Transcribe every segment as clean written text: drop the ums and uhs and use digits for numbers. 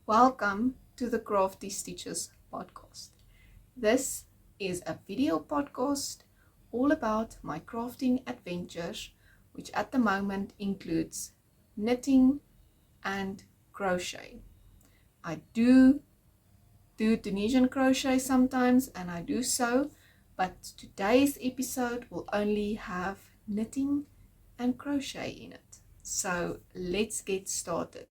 Welcome to the Crafty Stitches Podcast. This is a video podcast all about my crafting adventures, which at the moment includes knitting and crochet. I do Tunisian crochet sometimes, and I do sew, but today's episode will only have knitting and crochet in it. So let's get started.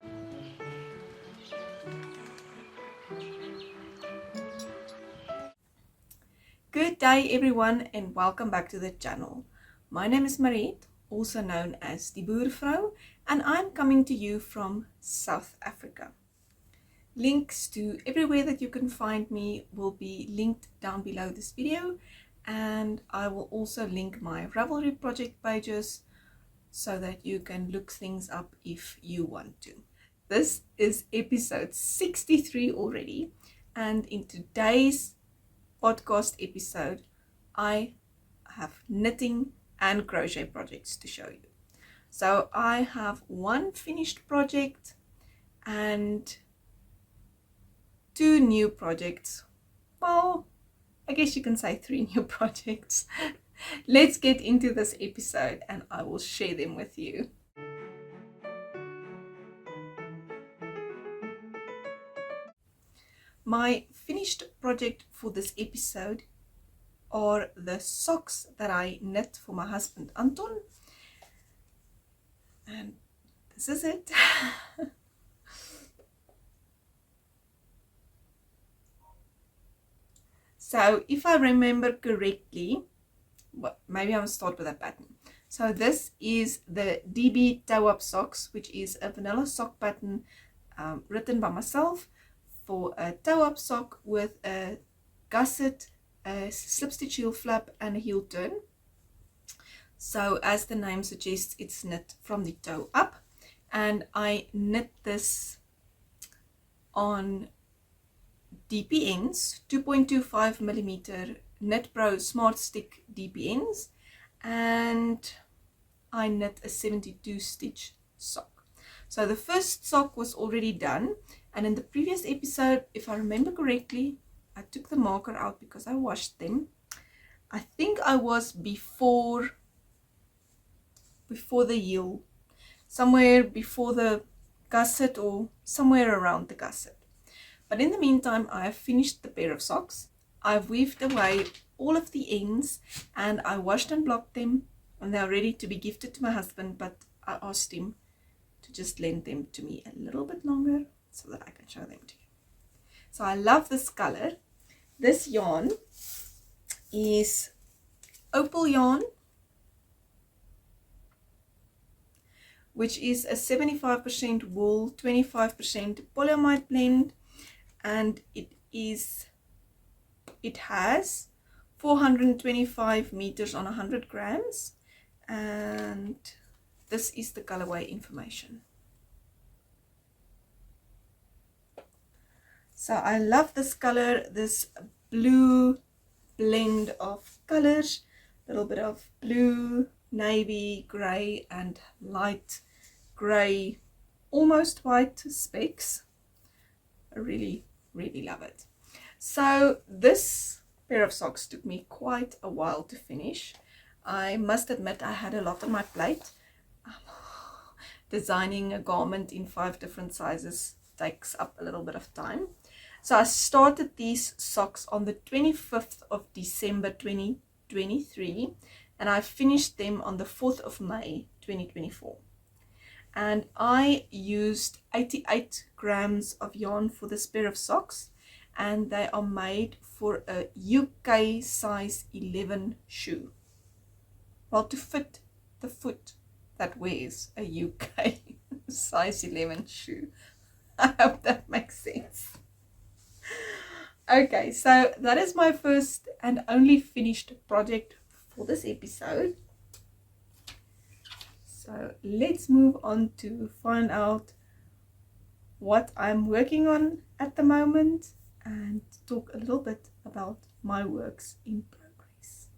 Good day everyone, and welcome back to the channel. My name is Mariette, also known as the Boervrou, and I'm coming to you from South Africa. Links to everywhere that you can find me will be linked down below this video, and I will also link my Ravelry project pages so that you can look things up if you want to. This is episode 63 already, and in today's podcast episode, I have knitting and crochet projects to show you. So I have one finished project and two new projects. Well, I guess you can say 3 new projects. Let's get into this episode and I will share them with you. My finished project for this episode are the socks that I knit for my husband Anton, and this is it. So if I remember correctly, well, maybe I'll start with that pattern. So this is the DB toe-up socks, which is a vanilla sock pattern written by myself for a toe-up sock with a gusset, a slip stitch heel flap and a heel turn. So as the name suggests, it's knit from the toe up, and I knit this on DPNs, 2.25 millimeter Knit Pro Smart Stick DPNs, and I knit a 72 stitch sock. So the first sock was already done, and in the previous episode, if I remember correctly, I took the marker out because I washed them. I think I was before the heel, somewhere before the gusset or somewhere around the gusset. But in the meantime, I have finished the pair of socks. I've weaved away all of the ends and I washed and blocked them, and they are ready to be gifted to my husband, but I asked him to just lend them to me a little bit longer so that I can show them to you. So I love this color. This yarn is opal yarn, which is a 75% wool, 25% polyamide blend, and it has 425 meters on 100 grams, and this is the colorway information. So I love this color, this blue blend of colors, a little bit of blue, navy, gray and light gray, almost white specks. I really love it. So this pair of socks took me quite a while to finish. I must admit I had a lot on my plate. Designing a garment in 5 different sizes takes up a little bit of time. So I started these socks on the 25th of December 2023, and I finished them on the 4th of May 2024. And I used 88 grams of yarn for this pair of socks, and they are made for a UK size 11 shoe. Well, to fit the foot that wears a UK size 11 shoe. I hope that makes sense. Okay, so that is my first and only finished project for this episode. So let's move on to find out what I'm working on at the moment and talk a little bit about my works in progress.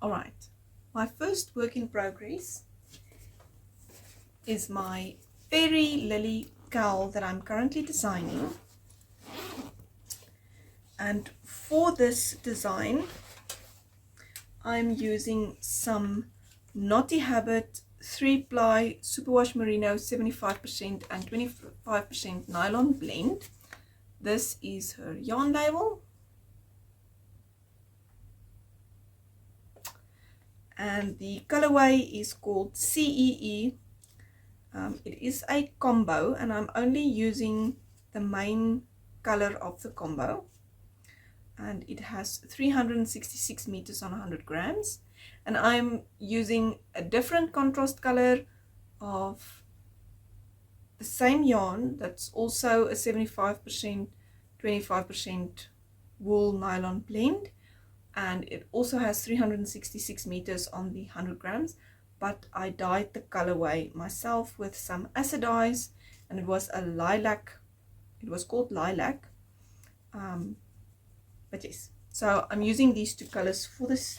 Alright, my first work in progress is my Fairy Lily Cowl that I'm currently designing. And for this design, I'm using some Knotty Habit 3-ply superwash merino 75% and 25% nylon blend. This is her yarn label. And the colorway is called CEE. It is a combo, and I'm only using the main color of the combo. And it has 366 meters on 100 grams. And I'm using a different contrast color of the same yarn that's also a 75% 25% wool nylon blend, and it also has 366 meters on the 100 grams, but I dyed the colorway myself with some acid dyes, and it was a lilac. It was called lilac, but yes, so I'm using these two colors for this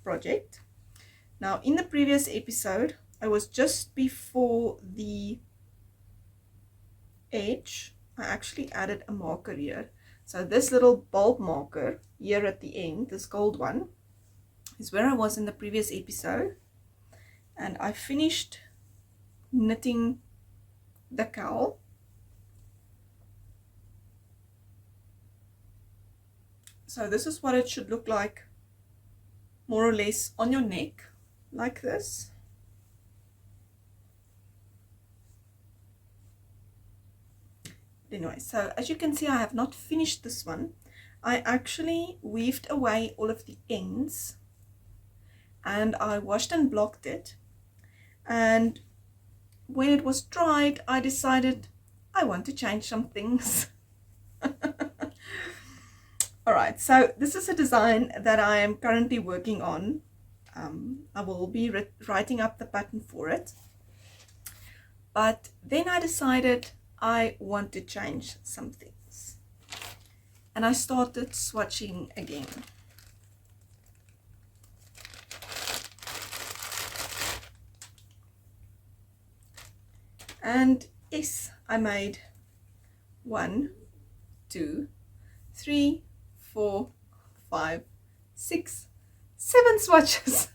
project. Now, in the previous episode, I was just before the edge. I actually added a marker here. So this little bulb marker here at the end, this gold one, is where I was in the previous episode. And I finished knitting the cowl. So this is what it should look like, more or less on your neck, like this. Anyway, so as you can see, I have not finished this one. I actually weaved away all of the ends, and I washed and blocked it. And when it was dried, I decided I want to change some things. Alright, so this is a design that I am currently working on. I will be writing up the pattern for it. But then I decided I want to change some things. And I started swatching again. And yes, I made 1, 2, 3, 4, 5, 6, 7 swatches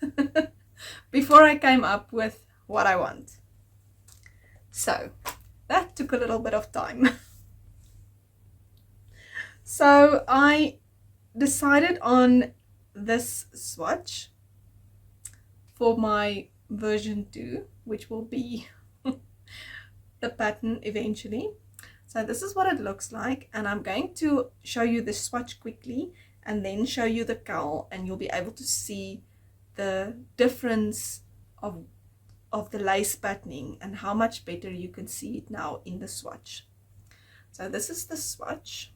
before I came up with what I want. So that took a little bit of time. So I decided on this swatch for my version 2, which will be the pattern eventually. So this is what it looks like, and I'm going to show you the swatch quickly and then show you the cowl, and you'll be able to see the difference of the lace patterning and how much better you can see it now in the swatch. So this is the swatch.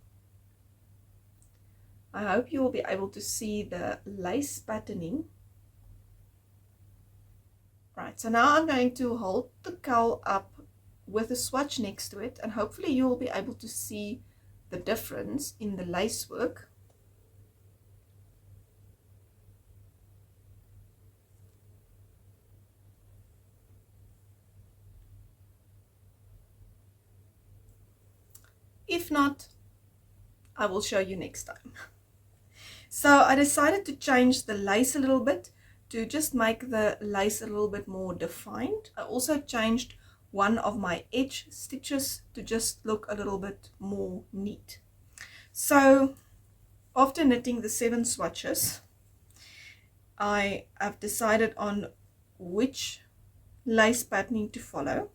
I hope you will be able to see the lace patterning. Right, so now I'm going to hold the cowl up with a swatch next to it, and hopefully you will be able to see the difference in the lace work. If not, I will show you next time. So I decided to change the lace a little bit to just make the lace a little bit more defined. I also changed one of my edge stitches to just look a little bit more neat. So after knitting the 7 swatches, I have decided on which lace patterning to follow,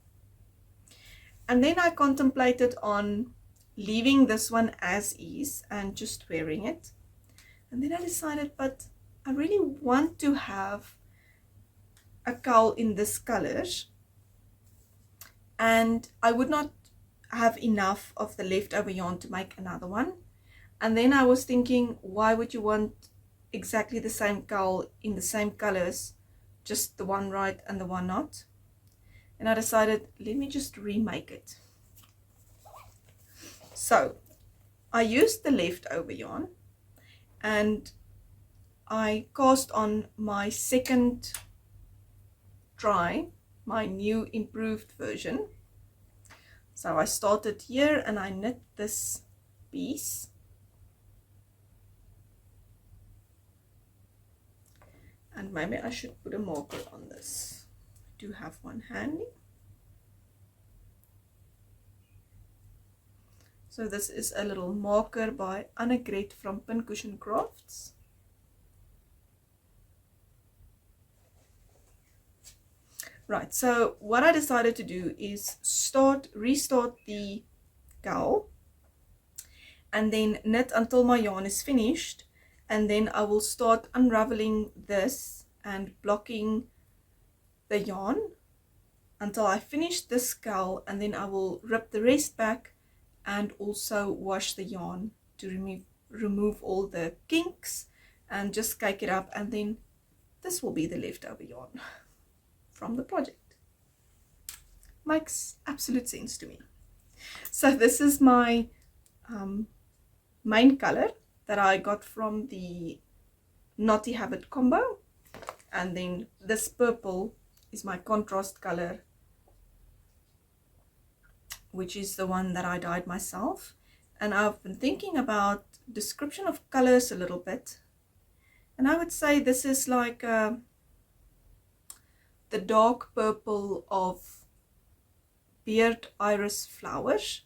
and then I contemplated on leaving this one as is and just wearing it. And then I decided, but I really want to have a cowl in this colors, and I would not have enough of the leftover yarn to make another one. And then I was thinking, why would you want exactly the same cowl in the same colors, just the one right and the one not? And I decided, let me just remake it. So I used the leftover yarn, and I cast on my second try, my new improved version. So I started here and I knit this piece. And maybe I should put a marker on this. I do have one handy. So this is a little marker by Annegret from Pincushion Crafts. Right, so what I decided to do is restart the cowl and then knit until my yarn is finished, and then I will start unraveling this and blocking the yarn until I finish this cowl, and then I will rip the rest back and also wash the yarn to remove all the kinks and just cake it up, and then this will be the leftover yarn from the project. Makes absolute sense to me. So this is my main color that I got from the Knotty Habit combo, and then this purple is my contrast color, which is the one that I dyed myself. And I've been thinking about description of colors a little bit, and I would say this is like the dark purple of beard iris flowers.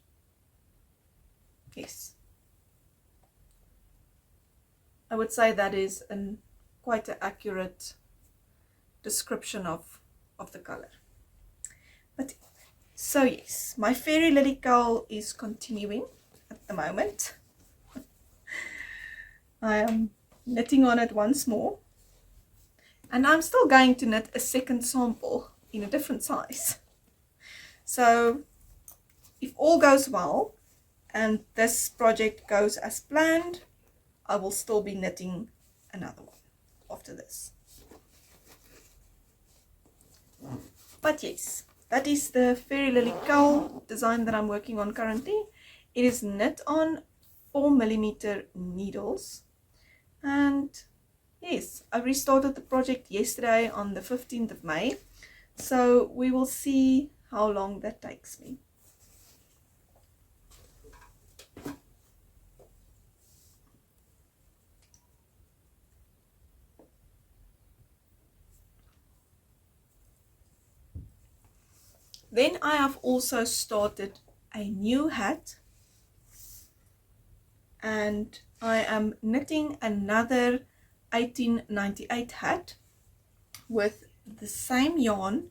Yes, I would say that is quite an accurate description of the color. But so yes, my Fairy Lily Cowl is continuing at the moment. I am knitting on it once more, and I'm still going to knit a second sample in a different size. So if all goes well and this project goes as planned, I will still be knitting another one after this. But yes, that is the Fairy Lily Cowl design that I'm working on currently. It is knit on 4mm needles, and yes, I restarted the project yesterday on the 15th of May, so we will see how long that takes me. Then I have also started a new hat, and I am knitting another 1898 hat with the same yarn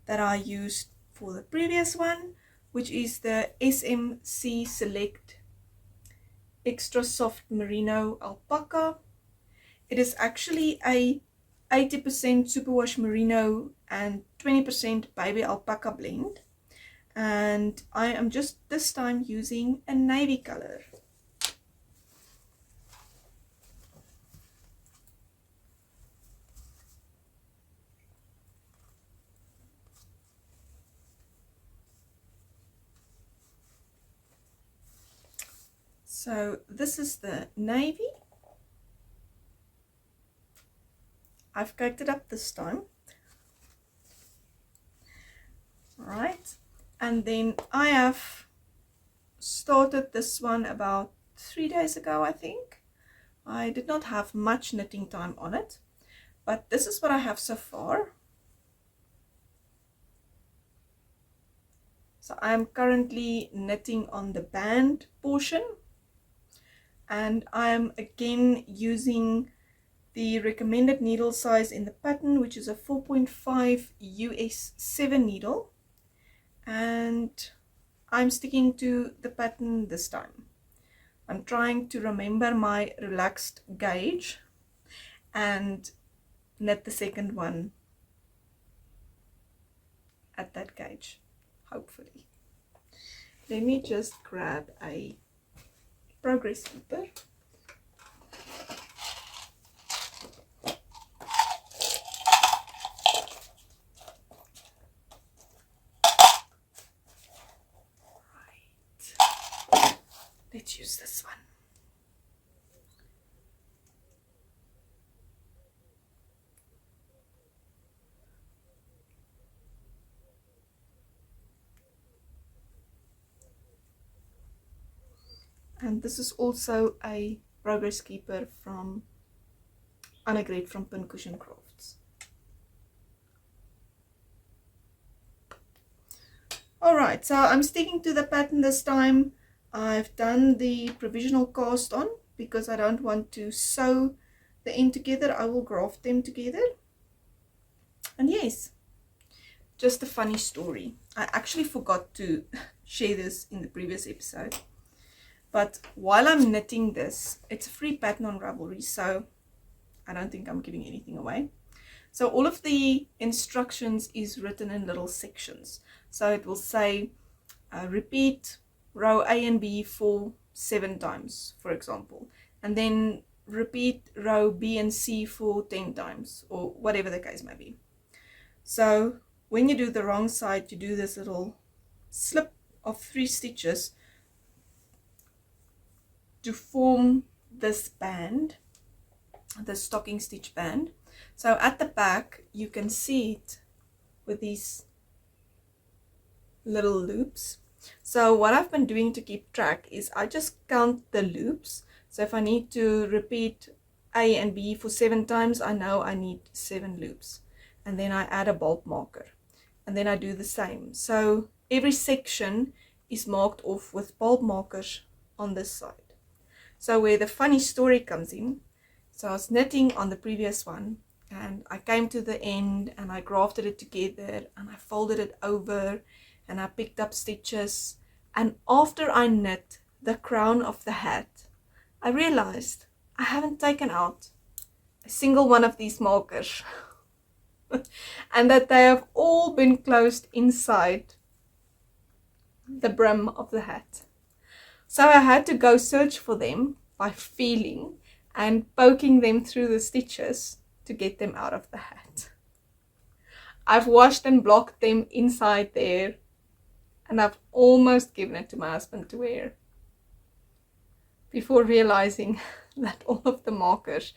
that I used for the previous one, which is the SMC Select Extra Soft Merino Alpaca. It is actually a 80% superwash merino and 20% baby alpaca blend, and I am just this time using a navy color. So this is the navy. I've caked it up this time. Right, and then I have started this one about 3 days ago, I think. I did not have much knitting time on it, but this is what I have so far. So I am currently knitting on the band portion, and I am again using the recommended needle size in the pattern, which is a 4.5 US 7 needle, and I'm sticking to the pattern this time. I'm trying to remember my relaxed gauge and knit the second one at that gauge, hopefully. Let me just grab a progress keeper. Let's use this one. And this is also a progress keeper from Annegret from Pincushion Crafts. Alright, so I'm sticking to the pattern this time. I've done the provisional cast on because I don't want to sew the end together. I will graft them together. And yes, just a funny story. I actually forgot to share this in the previous episode. But while I'm knitting this, it's a free pattern on Ravelry, so I don't think I'm giving anything away. So all of the instructions is written in little sections. So it will say repeat row A and B for 7 times, for example. And then repeat row B and C for 10 times, or whatever the case may be. So when you do the wrong side, you do this little slip of 3 stitches to form this band, the stocking stitch band. So at the back you can see it with these little loops. So what I've been doing to keep track is I just count the loops. So if I need to repeat A and B for 7 times, I know I need 7 loops. And then I add a bulb marker. And then I do the same. So every section is marked off with bulb markers on this side. So where the funny story comes in, so I was knitting on the previous one and I came to the end and I grafted it together and I folded it over and I picked up stitches, and after I knit the crown of the hat, I realized I haven't taken out a single one of these markers and that they have all been closed inside the brim of the hat. So I had to go search for them by feeling and poking them through the stitches to get them out of the hat. I've washed and blocked them inside there, and I've almost given it to my husband to wear before realizing that all of the markers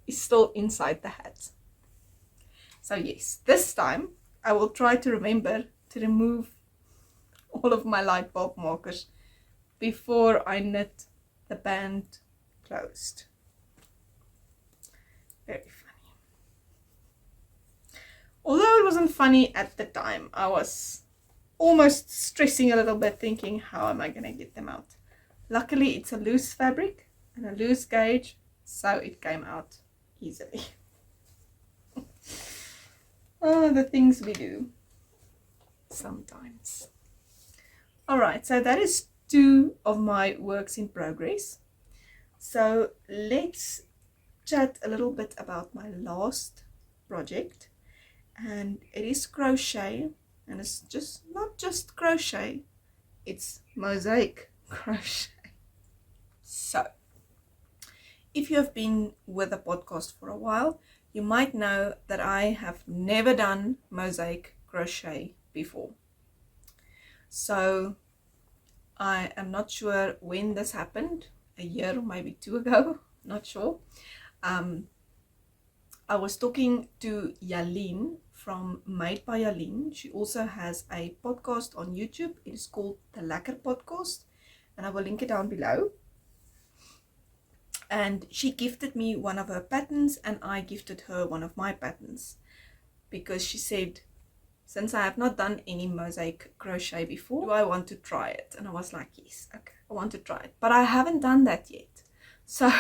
is still inside the hat. So yes, this time I will try to remember to remove all of my light bulb markers before I knit the band closed. Very funny. Although it wasn't funny at the time, I was almost stressing a little bit, thinking, how am I going to get them out? Luckily, it's a loose fabric and a loose gauge, so it came out easily. Oh, the things we do sometimes. Alright, so that is 2 of my works in progress. So let's chat a little bit about my last project, and it is crochet, and it's just not just crochet, it's mosaic crochet. So if you have been with the podcast for a while, you might know that I have never done mosaic crochet before. So I am not sure when this happened, a year or maybe 2 ago, not sure. I was talking to Jalene from Made by Jalene. She also has a podcast on YouTube. It is called the Lekker Podcast, and I will link it down below. And she gifted me one of her patterns, and I gifted her one of my patterns, because she said, since I have not done any mosaic crochet before, do I want to try it? And I was like, yes, okay, I want to try it, but I haven't done that yet. So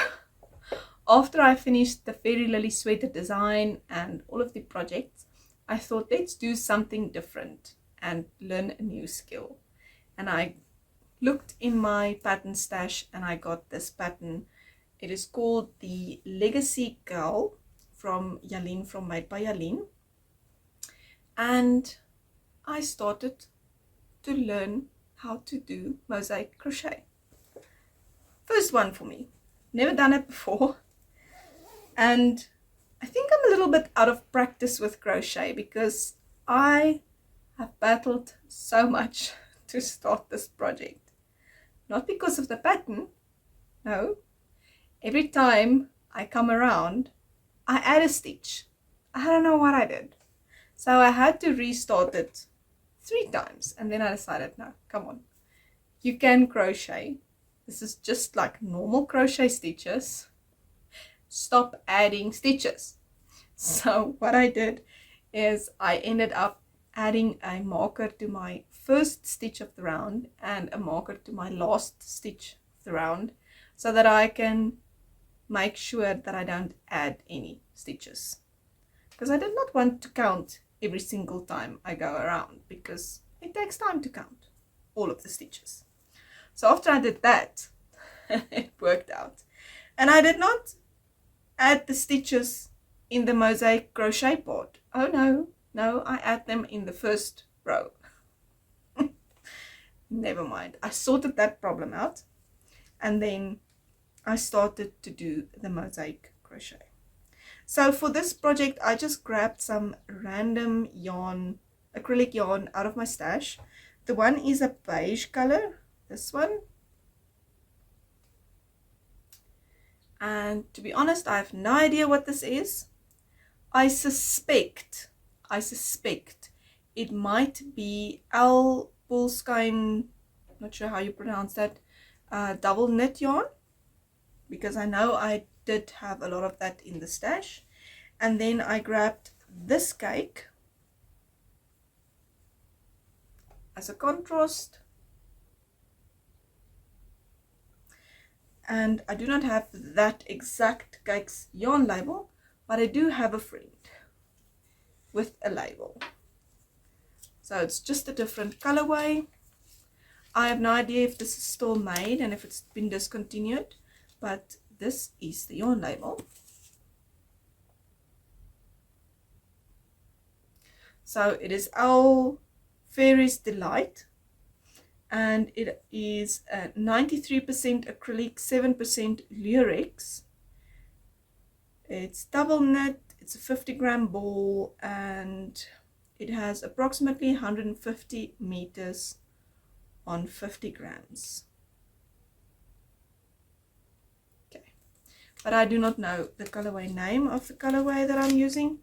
after I finished the Fairy Lily sweater design and all of the projects, I thought, let's do something different and learn a new skill. And I looked in my pattern stash and I got this pattern. It is called the Legacy Cowl from Jalene, from Made by Jalene. And I started to learn how to do mosaic crochet. First one for me. Never done it before. And I think I'm a little bit out of practice with crochet, because I have battled so much to start this project. Not because of the pattern, no. Every time I come around, I add a stitch. I don't know what I did. So I had to restart it 3 times, and then I decided, no, come on. You can crochet. This is just like normal crochet stitches. Stop adding stitches. So what I did is I ended up adding a marker to my first stitch of the round and a marker to my last stitch of the round, so that I can make sure that I don't add any stitches, because I did not want to count every single time I go around, because it takes time to count all of the stitches. So after I did that, it worked out. And I did not add the stitches in the mosaic crochet part. Oh no, I add them in the first row. Never mind. I sorted that problem out, and then I started to do the mosaic crochet. So for this project, I just grabbed some random yarn, acrylic yarn out of my stash. The one is a beige color, this one. And to be honest, I have no idea what this is. I suspect it might be Polskine, not sure how you pronounce that, double knit yarn, because I know I did have a lot of that in the stash. And then I grabbed this cake as a contrast. And I do not have that exact cake's yarn label, but I do have a friend with a label. So it's just a different colorway. I have no idea if this is still made and if it's been discontinued, but this is the yarn label. So it is our Fairy's Delight, and it is 93% acrylic, 7% Lurex. It's double knit, it's a 50-gram ball, and it has approximately 150 meters on 50 grams. Okay, but I do not know the colorway name of the colorway that I'm using.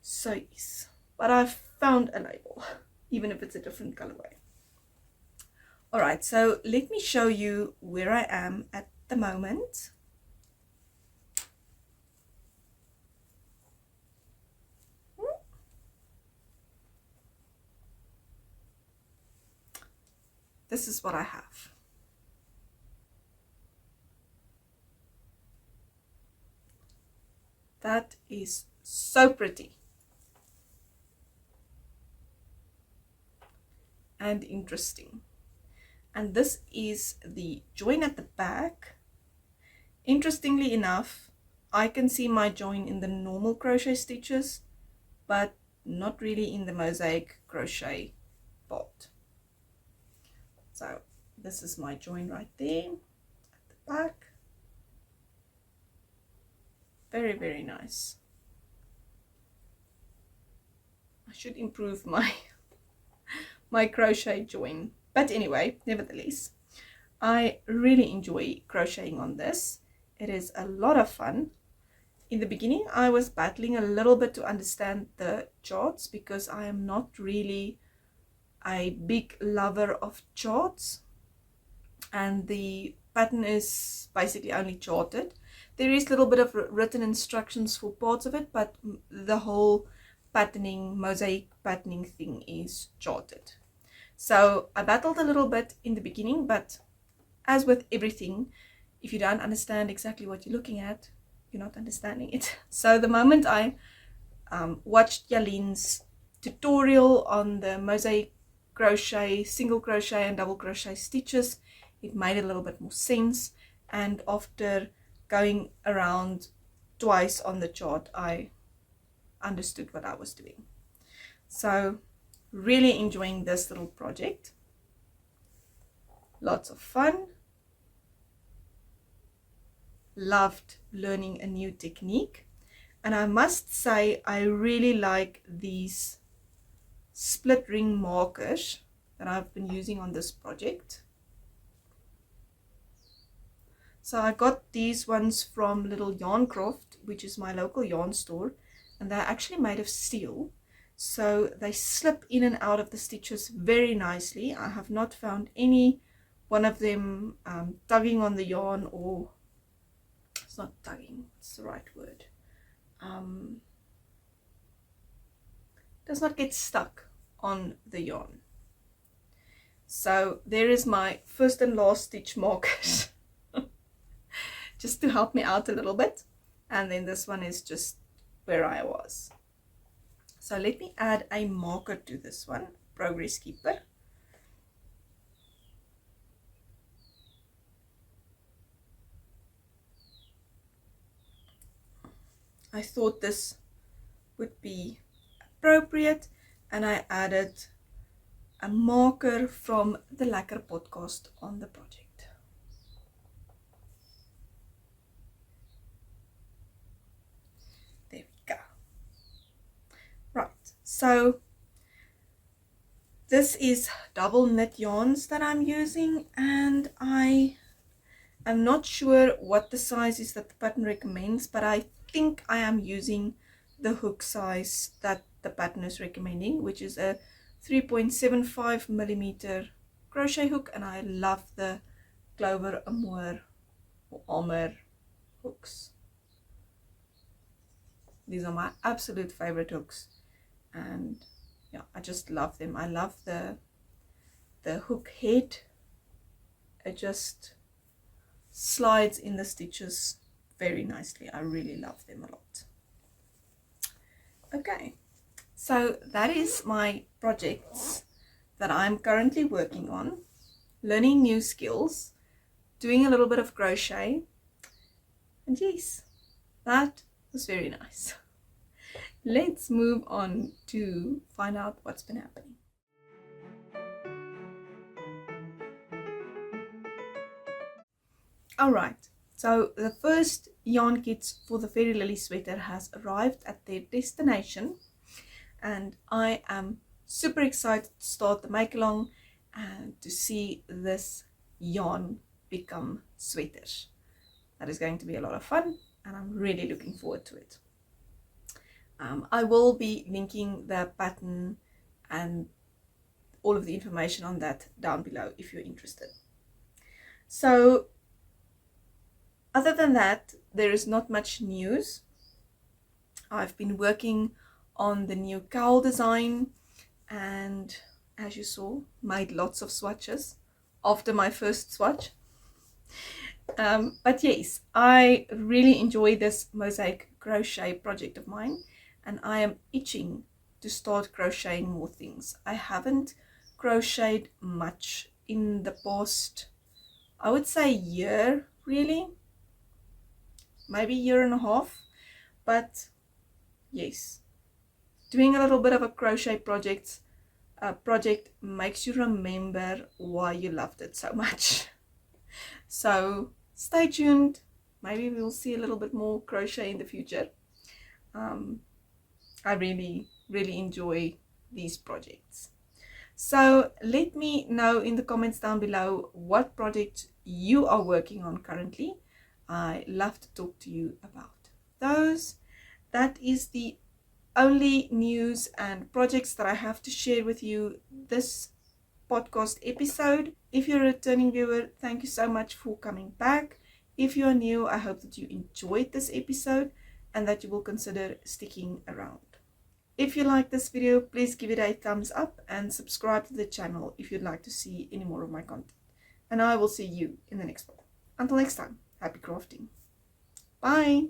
So yes, but I've found a label, even if it's a different colorway. Alright, so let me show you where I am at the moment. This is what I have. That is so pretty and interesting. And this is the join at the back. Interestingly enough, I can see my join in the normal crochet stitches, but not really in the mosaic crochet part. So this is my join right there at the back. Very, very nice. I should improve my crochet join. But anyway, nevertheless, I really enjoy crocheting on this. It is a lot of fun. In the beginning, I was battling a little bit to understand the charts, because I am not really a big lover of charts, and the pattern is basically only charted. There is a little bit of written instructions for parts of it, but the whole patterning, mosaic patterning thing is charted. So I battled a little bit in the beginning, but as with everything, if you don't understand exactly what you're looking at, you're not understanding it. So the moment I watched Jalene's tutorial on the mosaic crochet, single crochet and double crochet stitches, it made a little bit more sense. And after going around twice on the chart, I understood what I was doing. So really enjoying this little project. Lots of fun. Loved learning a new technique. And I must say, I really like these split ring markers that I've been using on this project. So I got these ones from Little Yarn Craft, which is my local yarn store, and they're actually made of steel, so they slip in and out of the stitches very nicely. I have not found any one of them tugging on the yarn, or it's not tugging, it's the right word, does not get stuck on the yarn. So there is my first and last stitch markers just to help me out a little bit, and then this one is just where I was. So let me add a marker to this one, Progress Keeper. I thought this would be appropriate, and I added a marker from the Lekker Podcast on the project. There we go. Right, so this is double knit yarns that I'm using, and I am not sure what the size is that the pattern recommends, but I think I am using the hook size that the pattern is recommending, which is a 3.75 millimeter crochet hook, and I love the Clover Amour or Armor hooks. These are my absolute favorite hooks, and yeah, I just love them. I love the hook head. It just slides in the stitches very nicely. I really love them a lot. Okay, so that is my projects that I'm currently working on, learning new skills, doing a little bit of crochet, and yes, that was very nice. Let's move on to find out what's been happening. Alright, so the first yarn kits for the Fairy Lily sweater has arrived at their destination, and I am super excited to start the make along and to see this yarn become sweaters. That is going to be a lot of fun, and I'm really looking forward to it. I will be linking the pattern and all of the information on that down below if you're interested. So other than that, there is not much news. I've been working on the new cowl design, and as you saw, made lots of swatches after my first swatch. But yes, I really enjoy this Mosaic Crochet project of mine, and I am itching to start crocheting more things. I haven't crocheted much in the past, I would say year, really. Maybe year and a half, but yes, doing a little bit of a crochet project makes you remember why you loved it so much. So stay tuned, maybe we'll see a little bit more crochet in the future. I really enjoy these projects. So let me know in the comments down below what project you are working on currently. I love to talk to you about those. That is the only news and projects that I have to share with you this podcast episode. If you're a returning viewer, thank you so much for coming back. If you're new, I hope that you enjoyed this episode and that you will consider sticking around. If you like this video, please give it a thumbs up and subscribe to the channel if you'd like to see any more of my content. And I will see you in the next one. Until next time. Happy crafting. Bye.